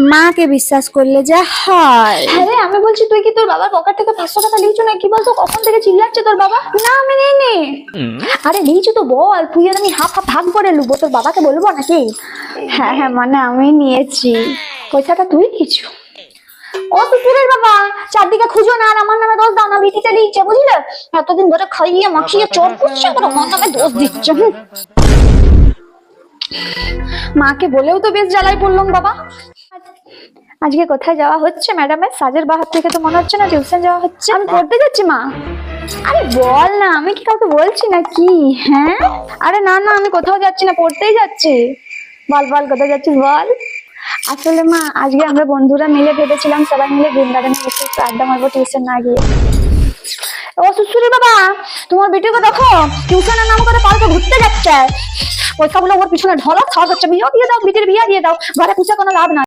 মাকে বিশ্বাস করলে যা হয়। হ্যাঁ রে, আমি বলছি তুই কি তোর বাবার পকেট থেকে 500 টাকা দিয়েছো না কি বলতো? কখন থেকে চিল্লাচ্ছে তোর বাবা? না আমি নিইনি। আরে দিয়েছো তো বল, তুই আর আমি হাফ হাফ ভাগ করে নেবো, তোর বাবাকে বলবো নাকি? হ্যাঁ হ্যাঁ মানে আমি নিয়েছি। পয়সাটা তুই দিয়েছো? ও শ্বশুরের বাবা, চারদিকে খুঁজো না আর আমার নামে দোষ দাও না, বিটিটা দিয়েছে বুঝলে, এতদিন ধরে খাইয়ে মাখিয়ে চোর করছে আবার আমার নামে দোষ দিচ্ছে। মাকে বলেও তো বেশ জ্বালাই পড়লাম বাবা। আজকে কোথায় যাওয়া হচ্ছে ম্যাডামের? সাজের বাহার থেকে তো মনে হচ্ছে না টিউশন যাওয়া হচ্ছে। আমি পড়তে যাচ্ছি মা। আরে বল না, আমি কি কাউকে বলছি নাকি? হ্যাঁ, আরে না না আমি কোথাও যাচ্ছি না, পড়তেই যাচ্ছি। বল বল কোথায় যাচ্ছিস বল। আসলে মা আজকে আমরা বন্ধুরা মিলে ভেবেছিলাম সবাই মিলে গ্রিন গার্ডেনে বসে একটু আড্ডা মারবো টিউশন না গিয়ে। ও শ্বশুরের বাবা, তোমার বেটিকে দেখো টিউশনের নাম করে পার্কে ঘুরতে যাচ্ছে, পয়সাগুলো ওর পিছনে ঢলা ছাড় হচ্ছে, বিয়ে দিয়ে দাও, বিটির বিয়ে দিয়ে দাও, ঘরে পুষে কোনো লাভ নাই।